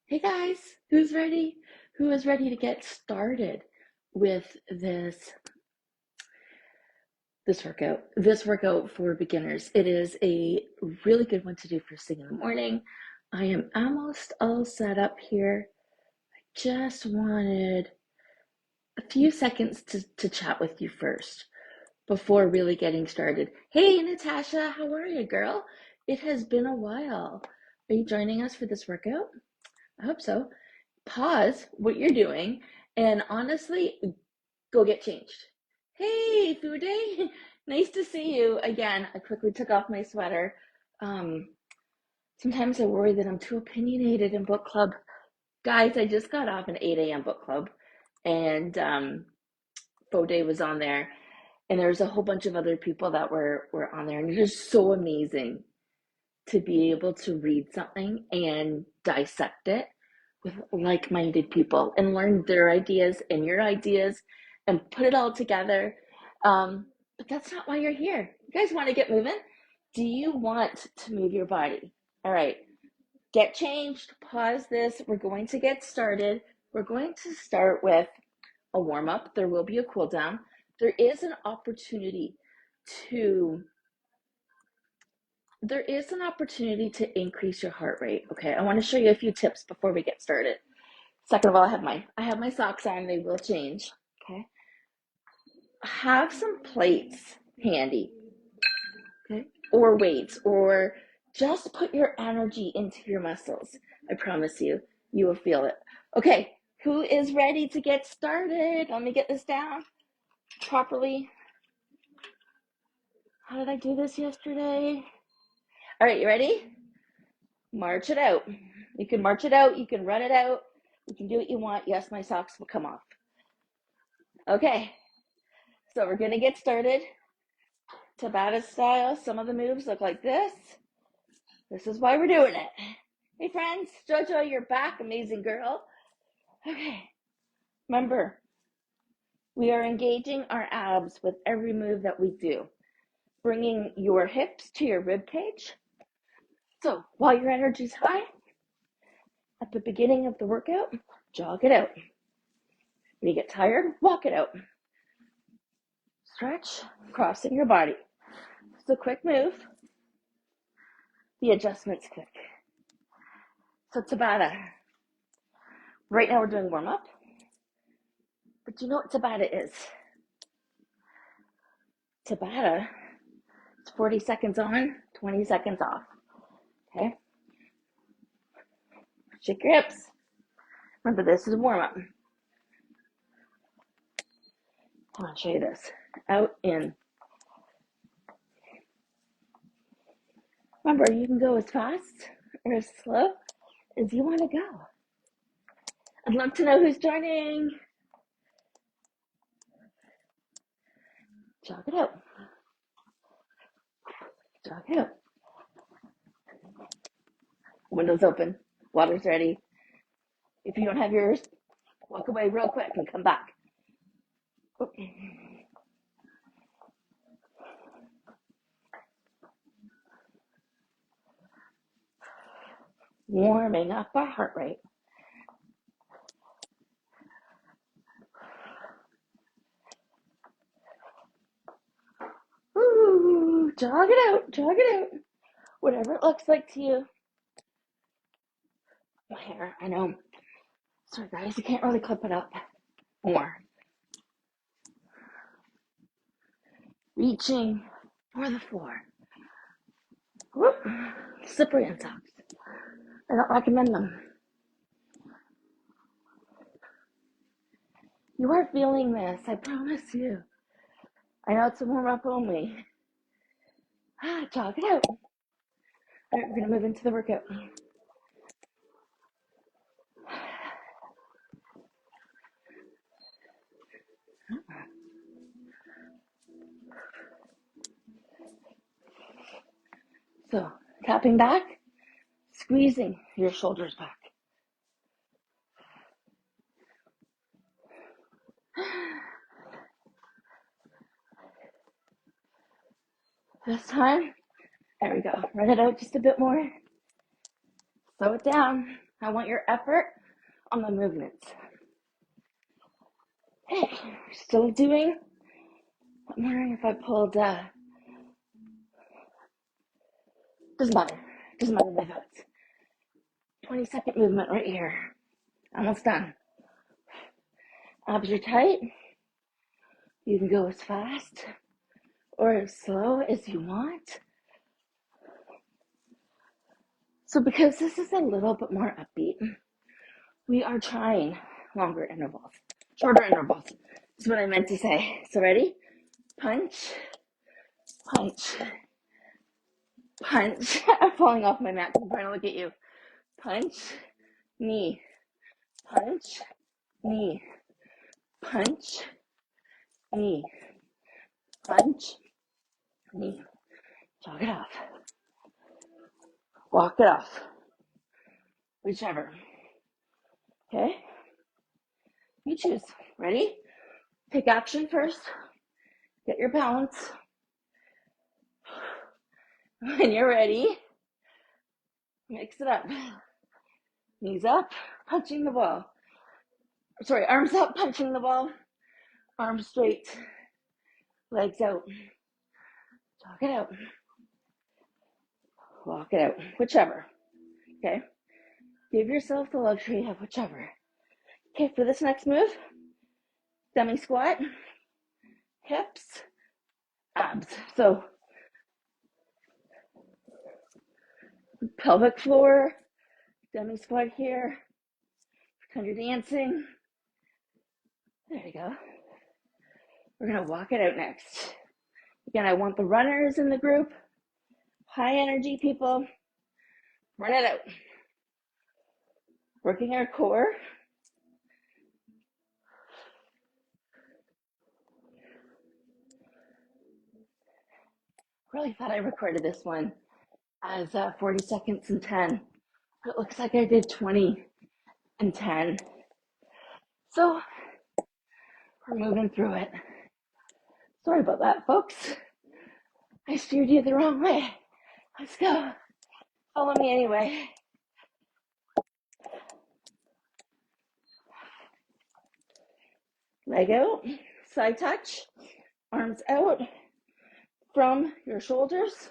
Hey guys, who's ready? Who is ready to get started with this workout? This workout for beginners. It is a really good one to do first thing in the morning. I am almost all set up here. Just wanted a few seconds to chat with you first before really getting started. Hey Natasha, how are you, girl? It has been a while. Are you joining us for this workout? I hope so. Pause what you're doing and honestly go get changed. Hey, Fude, nice to see you again. I quickly took off my sweater. Um, Sometimes I worry that I'm too opinionated in book club. Guys, I just got off an 8 a.m. book club and Fude was on there and there's a whole bunch of other people that were on there and it's just so amazing to be able to read something and dissect it with like-minded people and learn their ideas and your ideas and put it all together. But that's not why you're here. You guys want to get moving? Do you want to move your body? All right, get changed, pause this. We're going to get started. We're going to start with a warm-up. There will be a cool down. There is an opportunity to to increase your heart rate. Okay, I want to show you a few tips before we get started. Second of all, I have my socks on. They will change. Okay, have some plates handy. Okay, or weights, or just put your energy into your muscles. I promise you, you will feel it. Okay, who is ready to get started? Let me get this down properly. How did I do this yesterday? All right, you ready? March it out. You can march it out. You can run it out. You can do what you want. Yes, my socks will come off. Okay, so we're going to get started. Tabata style. Some of the moves look like this. This is why we're doing it. Hey, friends. Jojo, you're back. Amazing girl. Okay, remember, we are engaging our abs with every move that we do, bringing your hips to your rib cage. So while your energy's high, at the beginning of the workout, jog it out. When you get tired, walk it out. Stretch, crossing your body. It's a quick move. The adjustment's quick. So Tabata. Right now we're doing warm up. But you know what Tabata is? Tabata is 40 seconds on, 20 seconds off. Okay? Shake your hips. Remember, this is warm up. I want to show you this. Out, in. Remember, you can go as fast or as slow as you want to go. I'd love to know who's joining. Jog it out. Jog it out. Windows open. Water's ready. If you don't have yours, walk away real quick and come back. Warming up our heart rate. Ooh, jog it out, jog it out. Whatever it looks like to you. My hair, I know. Sorry guys, you can't really clip it up more. Reaching for the floor. Whoop. Slippery on socks. I don't recommend them. You are feeling this, I promise you. I know it's a warm up only. Jog it out. All right, we're gonna move into the workout. So, tapping back, squeezing your shoulders back. This time, there we go. Run it out just a bit more. Slow it down. I want your effort on the movements. Hey, still doing? I'm wondering if I pulled, doesn't matter my thoughts. 20-second movement right here. Almost done. Abs are tight. You can go as fast or as slow as you want. So because this is a little bit more upbeat, we are trying longer intervals, shorter intervals. That's what I meant to say. So ready? Punch, punch, punch. I'm falling off my mat. I'm trying to look at you. Punch, knee, punch, knee, punch, knee, punch, knee. Jog it off. Walk it off. Whichever. Okay? You choose. Ready? Take action first. Get your balance. When you're ready, mix it up. Knees up, punching the ball. Sorry, arms up, punching the ball. Arms straight. Legs out. Jog it out. Walk it out. Whichever. Okay? Give yourself the luxury of whichever. Okay, for this next move, dummy squat, hips, abs. So, pelvic floor, dummy squat here. Pretend you're dancing. There you go. We're going to walk it out next. Again, I want the runners in the group. High energy people. Run it out. Working our core. Really thought I recorded this one as 40 seconds and 10. But it looks like I did 20 and 10. So we're moving through it. Sorry about that, folks. I steered you the wrong way. Let's go. Follow me anyway. Leg out, side touch, arms out from your shoulders.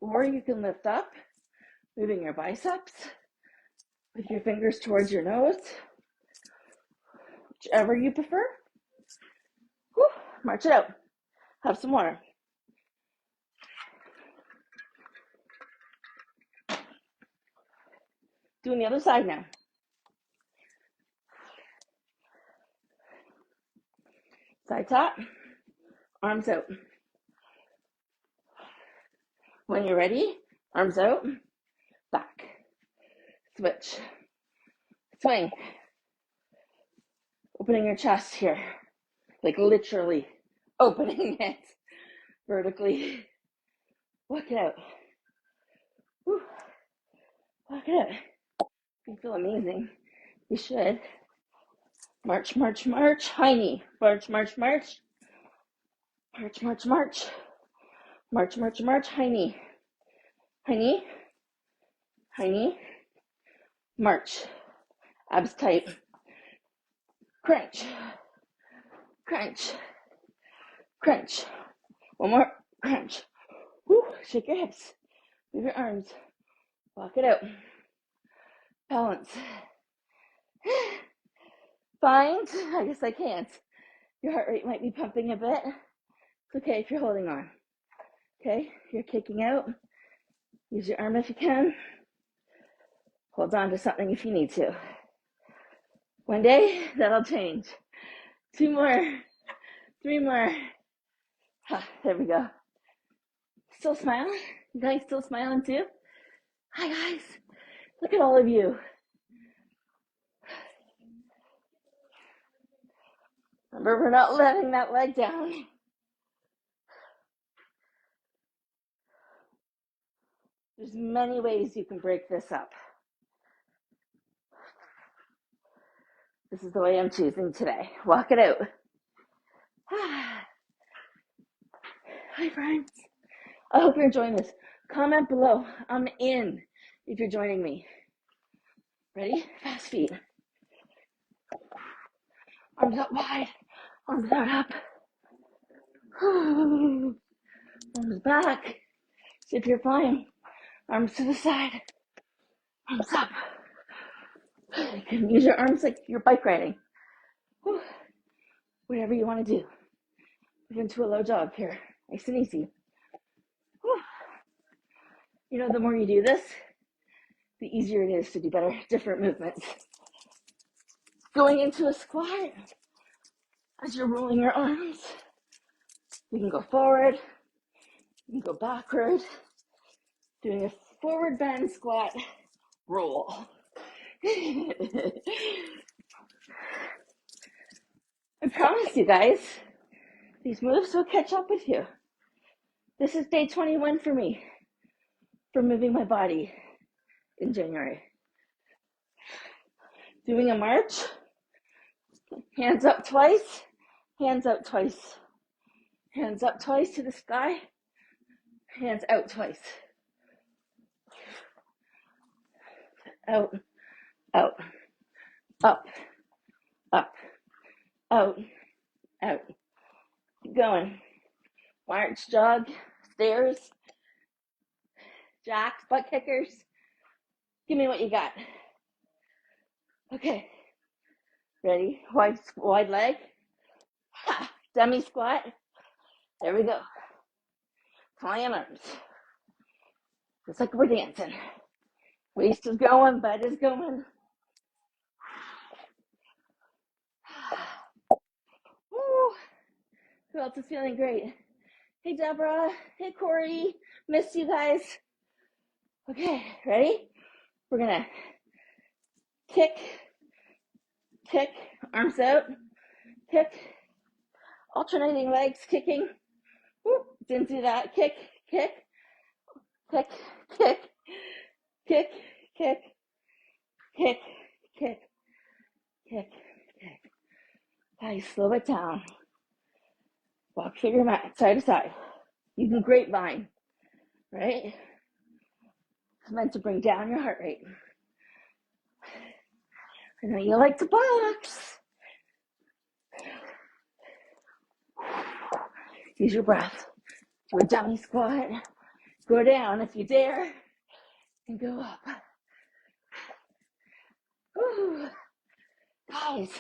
Or you can lift up, moving your biceps with your fingers towards your nose. Whichever you prefer. Whew, march it out. Have some water. Doing the other side now. Side top, arms out. When you're ready, arms out, back. Switch. Swing. Opening your chest here. Like literally opening it vertically. Walk it out. Whew. Walk it out. You feel amazing. You should. March, march, march. High knee. March, march, march. March, march, march. March, march, march. High knee. High knee. High knee. March. Abs tight. Crunch. Crunch. Crunch. One more. Crunch. Woo. Shake your hips. Move your arms. Walk it out. Balance. Find. I guess I can't. Your heart rate might be pumping a bit. It's okay if you're holding on. Okay? You're kicking out. Use your arm if you can. Hold on to something if you need to. One day, that'll change. 2 more. 3 more. There we go. Still smiling? You guys still smiling too? Hi guys. Look at all of you. Remember, we're not letting that leg down. There's many ways you can break this up. This is the way I'm choosing today. Walk it out. Hi friends. I hope you're enjoying this. Comment below. I'm in. if you're joining me. Ready? Fast feet. Arms up wide. Arms out up. Arms back. See if you're flying. Arms to the side. Arms up. You can use your arms like you're bike riding. Whatever you want to do. Move into a low jog here. Nice and easy. You know, the more you do this, the easier it is to do better, different movements. Going into a squat, as you're rolling your arms, you can go forward, you can go backward, doing a forward bend squat, roll. I promise you guys, these moves will catch up with you. This is day 21 for me, for moving my body in January. Doing a march, hands up twice, hands up twice. Hands up twice to the sky, hands out twice. Out, out, up, up, out, out. Keep going. March, jog, stairs, jacks, butt kickers. Give me what you got. Okay. Ready? Wide leg. Ha! Dummy squat. There we go. Flying arms. Just like we're dancing. Waist is going, butt is going. Woo. Who else is feeling great? Hey, Deborah. Hey, Corey. Missed you guys. Okay, ready? We're gonna kick, arms out, kick, alternating legs, kicking. Woo, didn't do that. Kick, kick, kick, kick, kick, kick, kick, kick, kick, kick. Guys, slow it down. Walk figure mat, side to side. You can grapevine, right? It's meant to bring down your heart rate. I know you like to box. Use your breath. Do a dummy squat. Go down if you dare. And go up. Woo. Guys,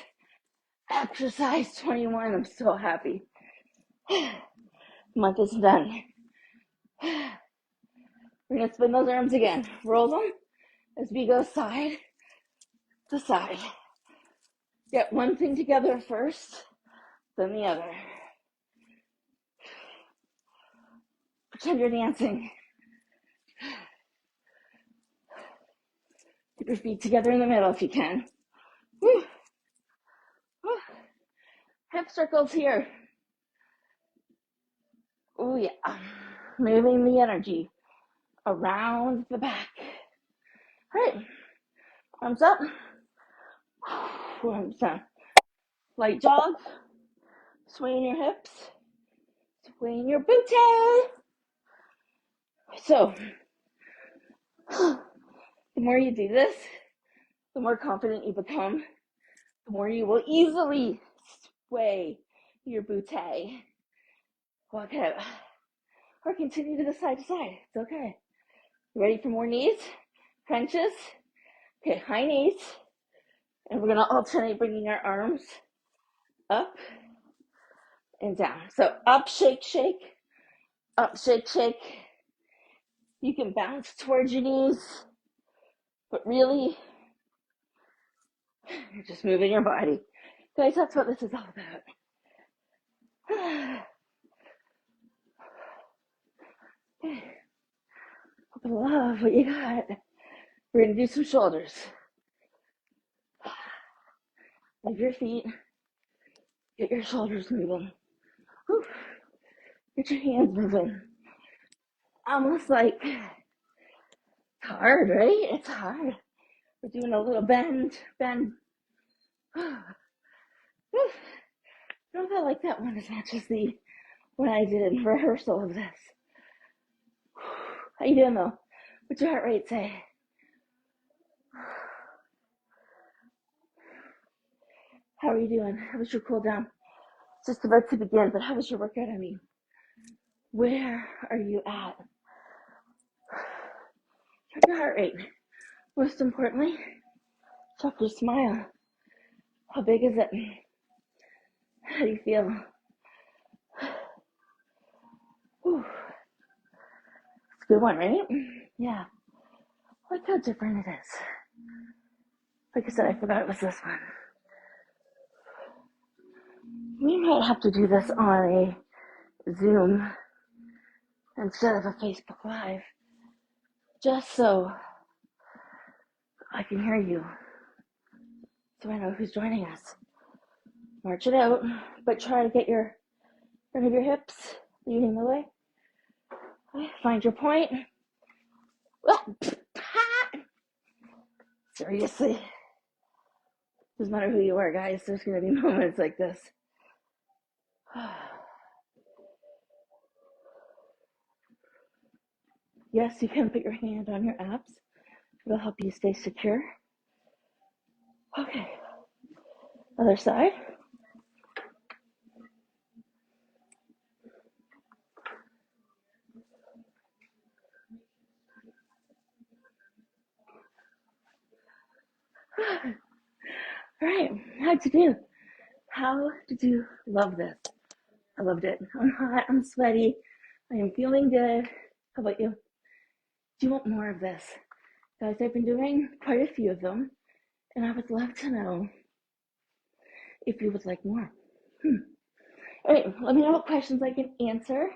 exercise 21. I'm so happy. Month is done. We're going to spin those arms again. Roll them as we go side to side. Get one thing together first, then the other. Pretend you're dancing. Keep your feet together in the middle if you can. Woo. Woo. Hip circles here. Oh yeah. Moving the energy around the back. All right. Arms up. Arms down. Light jog. Swaying your hips. Swaying your booty. So, the more you do this, the more confident you become, the more you will easily sway your booty. Walk out. Or continue to the side to side. It's okay. Ready for more knees? Crunches. Okay, high knees. And we're going to alternate bringing our arms up and down. So up, shake, shake. Up, shake, shake. You can bounce towards your knees. But really, you're just moving your body. Guys, that's what this is all about. Okay. Hope I love what you got. We're going to do some shoulders. Move your feet. Get your shoulders moving. Whew. Get your hands moving. Almost like it's hard, right? It's hard. We're doing a little bend. I don't know if I like that one as much as the one I did in rehearsal of this. How you doing though? What's your heart rate say? How are you doing? How was your cool down? It's just about to begin, but how was your workout? I mean, where are you at? Check your heart rate. Most importantly, check your smile. How big is it? How do you feel? Whew. It's a good one, right? Yeah. Look how different it is. Like I said, I forgot it was this one. We might have to do this on a Zoom instead of a Facebook Live, just so I can hear you, so I know who's joining us. March it out, but try to get your front of your hips leading the way. Find your point. Seriously. Doesn't matter who you are, guys. There's going to be moments like this. Yes, you can put your hand on your abs. It'll help you stay secure. Okay. Other side. All right. How'd you do? How did you love this? I loved it. I'm hot. I'm sweaty. I am feeling good. How about you? Do you want more of this? Guys, I've been doing quite a few of them, and I would love to know if you would like more. All right, let me know what questions I can answer.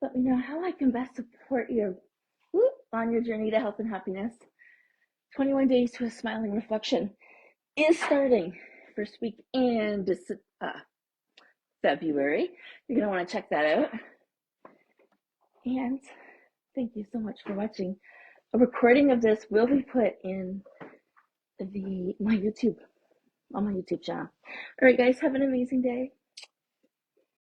Let me know how I can best support you on your journey to health and happiness. 21 Days to a Smiling Reflection is starting first week in February. You're going to want to check that out. And thank you so much for watching. A recording of this will be put in my YouTube channel. All right, guys, have an amazing day.